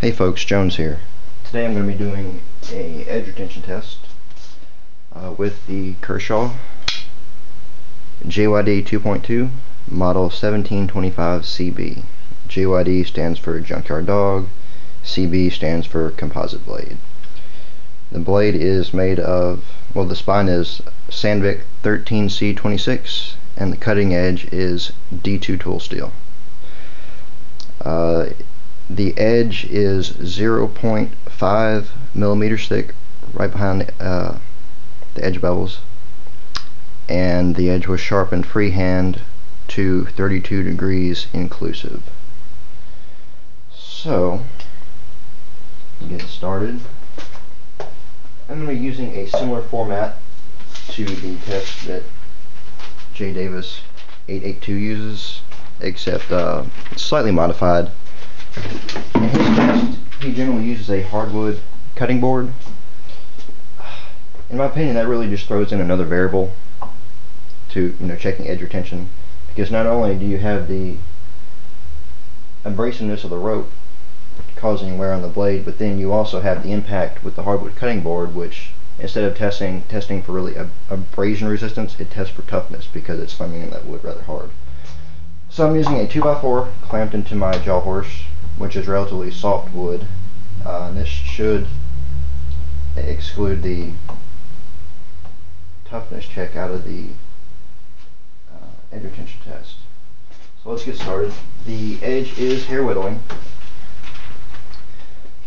Hey folks, Jones here. Today I'm going to be doing a edge retention test with the Kershaw JYD 2.2 model 1725 CB. JYD stands for Junkyard Dog, CB stands for composite blade. The blade is made of, well, the spine is Sandvik 13C26 and the cutting edge is D2 tool steel. The edge is 0.5 millimeters thick right behind the edge bevels, and the edge was sharpened freehand to 32 degrees inclusive. So, to get started, I'm going to be using a similar format to the test that J Davis 882 uses, except it's slightly modified. In his test, he generally uses a hardwood cutting board. In my opinion, that really just throws in another variable to checking edge retention, because not only do you have the abrasiveness of the rope causing wear on the blade, but then you also have the impact with the hardwood cutting board, which instead of testing for really abrasion resistance, it tests for toughness because it's slamming in that wood rather hard. So I'm using a 2x4 clamped into my jaw horse, which is relatively soft wood, and this should exclude the toughness check out of the edge retention test. So let's get started. The edge is hair whittling.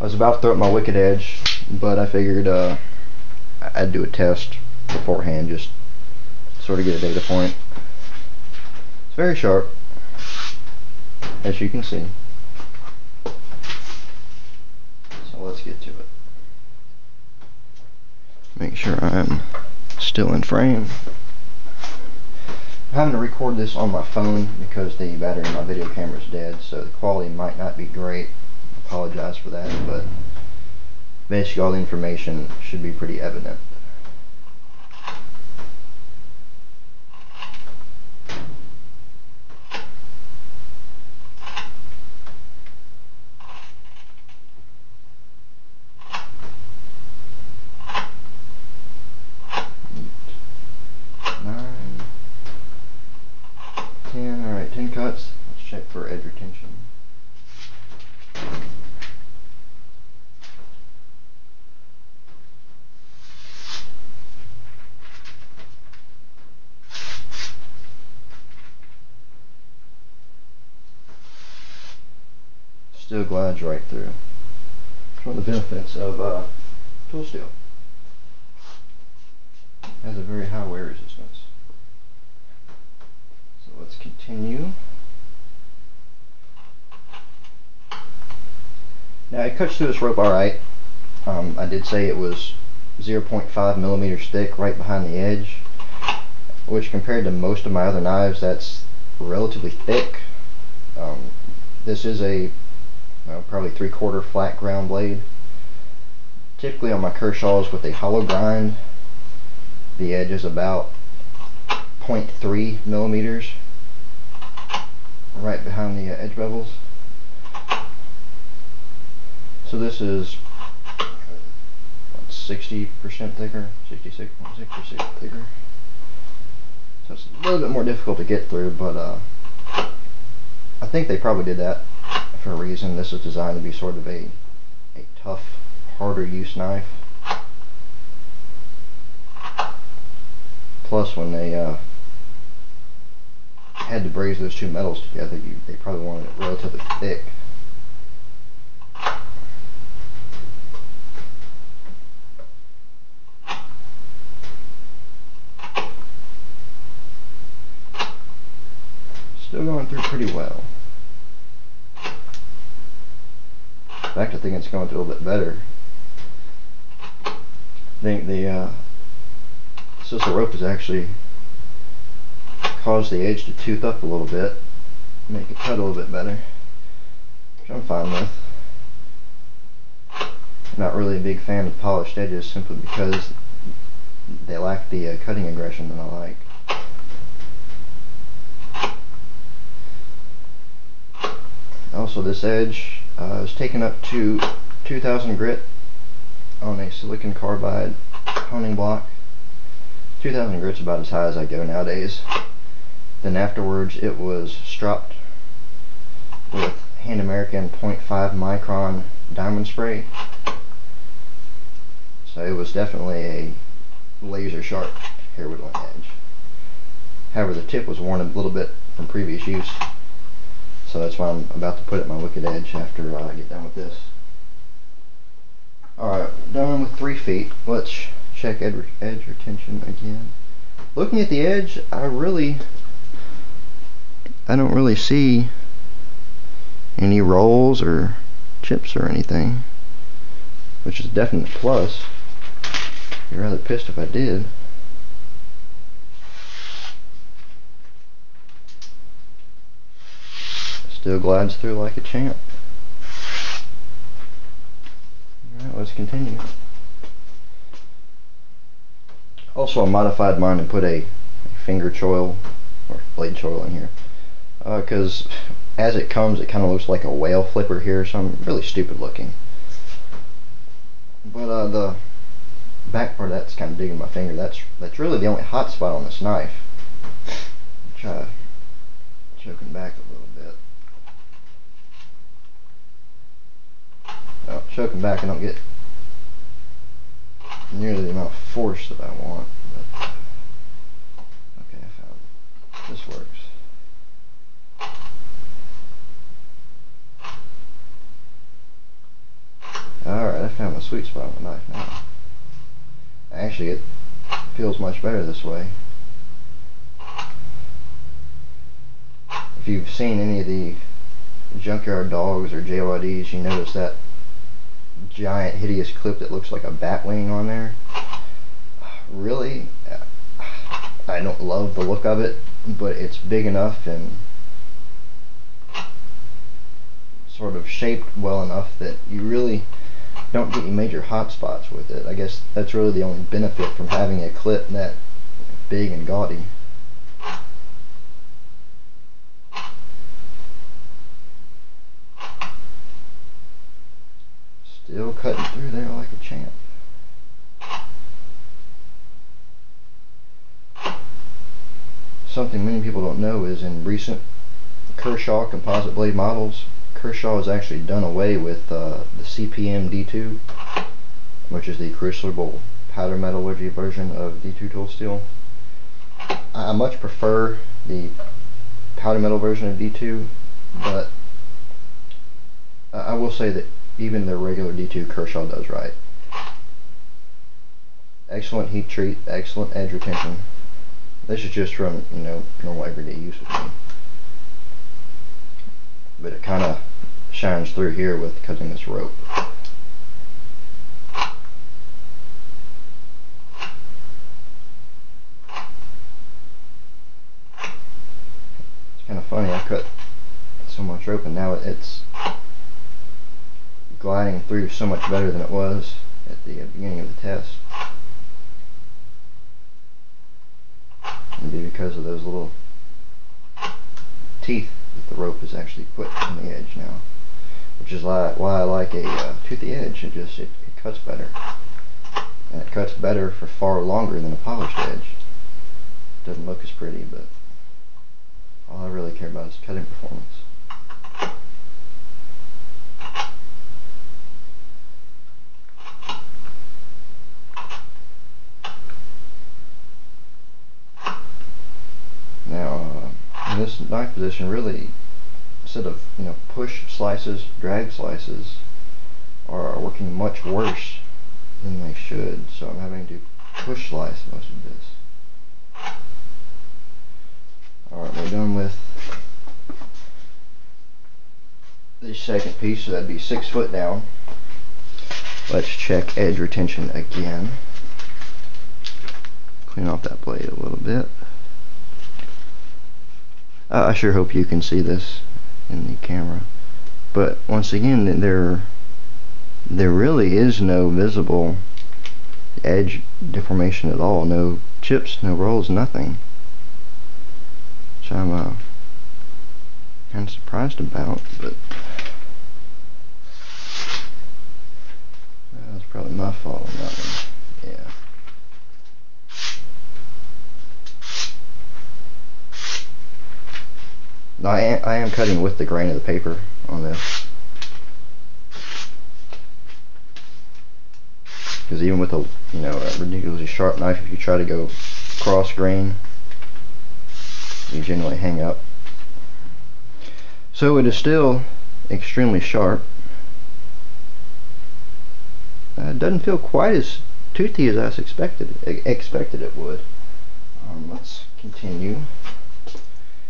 I was about to throw up my wicked edge, but I figured I'd do a test beforehand, just sort of get a data point. It's very sharp, as you can see. So let's get to it. Make sure I'm still in frame. I'm having to record this on my phone because the battery in my video camera is dead, so the quality might not be great. I apologize for that, but basically all the information should be pretty evident. Alright, 10 cuts. Let's check for edge retention. Still glides right through. It's one of the benefits of tool steel. It has a very high wear resistance. So let's continue. Now it cuts through this rope alright. I did say it was 0.5 millimeters thick right behind the edge, which compared to most of my other knives, that's relatively thick. This is a probably 3/4 flat ground blade. Typically on my Kershaws with a hollow grind, the edge is about 0.3 millimeters right behind the edge bevels. So this is 60% thicker, 66.6% thicker. So it's a little bit more difficult to get through, but I think they probably did that for a reason. This is designed to be sort of a tough, harder use knife. Plus, when they had to braze those two metals together, they probably wanted it relatively thick. Still going through pretty well. In fact, I think it's going through a little bit better. I think the sisal rope has actually caused the edge to tooth up a little bit, make it cut a little bit better, which I'm fine with. I'm not really a big fan of polished edges simply because they lack the cutting aggression that I like. Also, this edge I was taken up to 2000 grit on a silicon carbide honing block. 2000 grit's about as high as I go nowadays. Then afterwards it was stropped with Hand American 0.5 micron diamond spray. So it was definitely a laser sharp hair whittling edge. However, the tip was worn a little bit from previous use, so that's why I'm about to put it my wicked edge after I get done with this. Alright, done with 3 feet. Let's check edge retention again. Looking at the edge, I don't really see any rolls or chips or anything, which is a definite plus. I'd be rather pissed if I did. Still glides through like a champ. Alright, let's continue. Also, I modified mine and put a finger choil or blade choil in here, because as it comes it kind of looks like a whale flipper here, so I'm really stupid looking. But the back part of that's kind of digging my finger. That's really the only hot spot on this knife. Try choking back a little bit. Oh, choking back, I don't get nearly the amount of force that I want. But okay, I found it. This works. Alright, I found my sweet spot on the knife now. Actually, it feels much better this way. If you've seen any of the Junkyard Dogs or JYDs, you notice that giant hideous clip that looks like a bat wing on there. Really, I don't love the look of it, but it's big enough and sort of shaped well enough that you really don't get any major hot spots with it. I guess that's really the only benefit from having a clip that big and gaudy. Still cutting through there like a champ. Something many people don't know is in recent Kershaw composite blade models, Kershaw has actually done away with the CPM D2, which is the crucible powder metallurgy version of D2 tool steel. I much prefer the powder metal version of D2, but I will say that even the regular D2 Kershaw does right. Excellent heat treat, excellent edge retention. This is just from, normal everyday use with me. But it kind of shines through here with cutting this rope. It's kind of funny, I cut so much rope and now it's gliding through so much better than it was at the beginning of the test. Maybe because of those little teeth that the rope is actually put on the edge now, which is why I like a toothy edge. It cuts better, and it cuts better for far longer than a polished edge. It doesn't look as pretty, but all I really care about is cutting performance. Now, in this knife position, really, instead of push slices, drag slices are working much worse than they should. So I'm having to push slice most of this. All right, we're done with the second piece, so that'd be 6 foot down. Let's check edge retention again. Clean off that blade a little bit. I sure hope you can see this in the camera, but once again, there really is no visible edge deformation at all. No chips, no rolls, nothing, which I'm kind of surprised about. But Probably my fault on that one. Yeah. No, I am cutting with the grain of the paper on this. Because even with a a ridiculously sharp knife, if you try to go cross grain, you generally hang up. So it is still extremely sharp. It doesn't feel quite as toothy as I expected it would. Let's continue.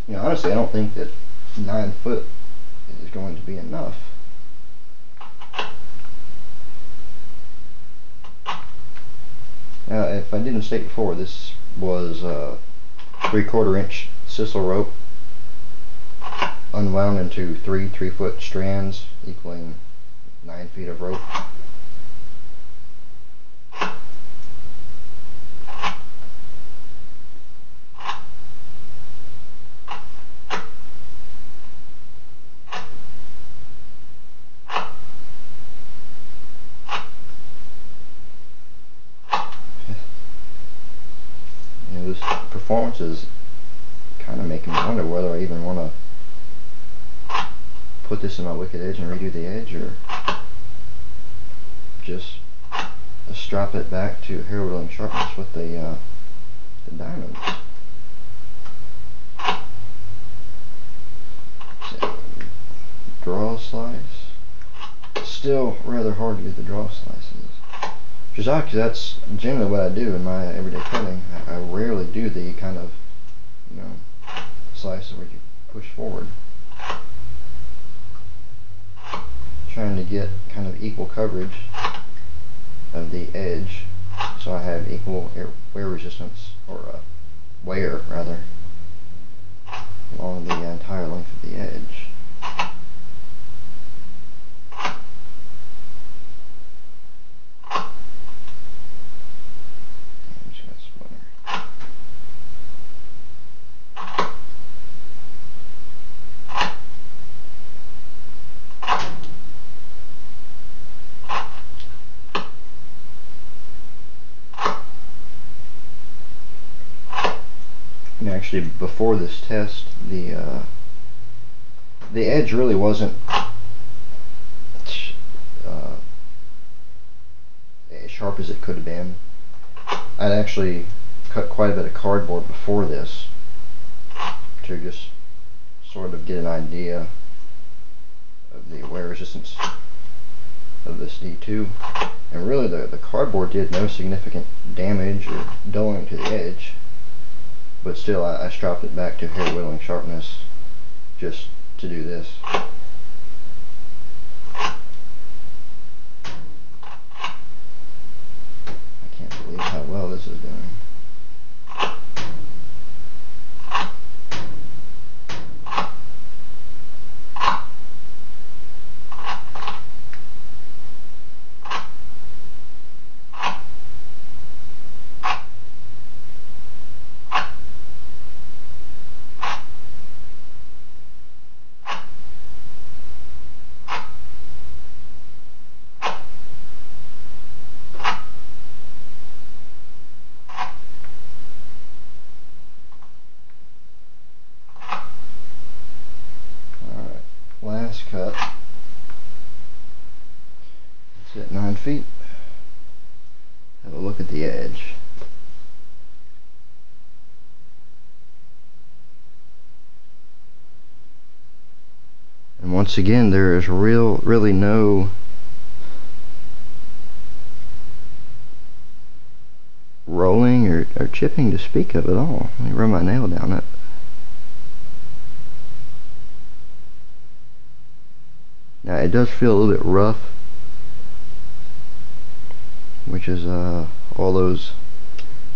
Honestly, I don't think that 9 foot is going to be enough. Now, if I didn't state before, this was 3/4 inch sisal rope unwound into 3 3-foot strands, equaling 9 feet of rope. This performance is kind of making me wonder whether I even want to put this in my wicked edge and redo the edge, or just strap it back to hair whittling sharpness with the diamonds. So, draw slice. Still rather hard to get the draw slices. Which is odd, because that's generally what I do in my everyday cutting. I rarely do the kind of, slices where you push forward. Trying to get kind of equal coverage of the edge, so I have equal wear resistance, or wear rather, along the entire length of the edge. Actually, before this test, the edge really wasn't as sharp as it could have been. I'd actually cut quite a bit of cardboard before this to just sort of get an idea of the wear resistance of this D2, and really the cardboard did no significant damage or dulling to the edge. But still, I strapped it back to hair whittling sharpness just to do this. I can't believe how well this is doing. Last cut. It's at 9 feet. Have a look at the edge. And once again, there is really no rolling or chipping to speak of at all. Let me run my nail down it. Now it does feel a little bit rough, which is all those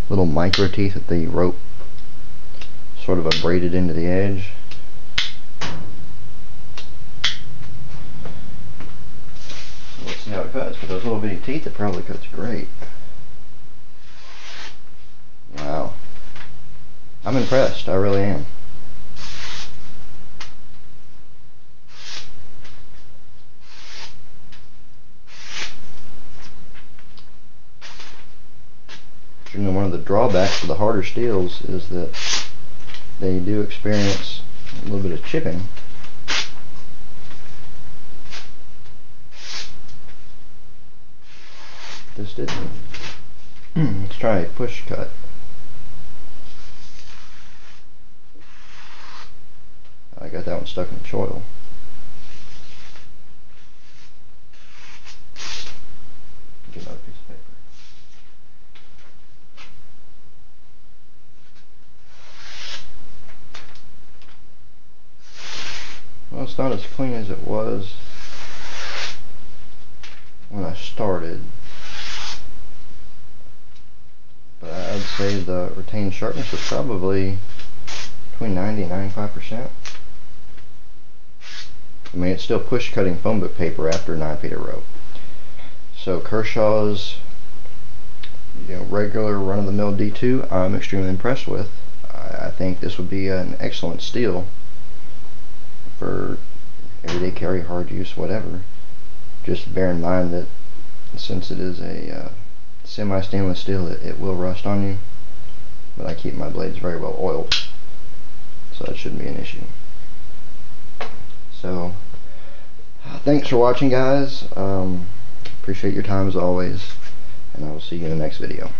little micro teeth that the rope sort of abraded into the edge. So let's see how it cuts. With those little bitty teeth, it probably cuts great. Wow. I'm impressed, I really am. You know, one of the drawbacks of the harder steels is that they do experience a little bit of chipping. This didn't. Let's try a push cut. I got that one stuck in the choil. Get another piece of paper. Well, it's not as clean as it was when I started, but I'd say the retained sharpness is probably between 90 and 95%. I mean, it's still push cutting phone book paper after 9 feet of rope. So Kershaw's, regular run-of-the-mill D2, I'm extremely impressed with. I think this would be an excellent steel for everyday carry, hard use, whatever. Just bear in mind that since it is a semi-stainless steel, it will rust on you, but I keep my blades very well oiled, so that shouldn't be an issue. So thanks for watching, guys. Appreciate your time as always, and I will see you in the next video.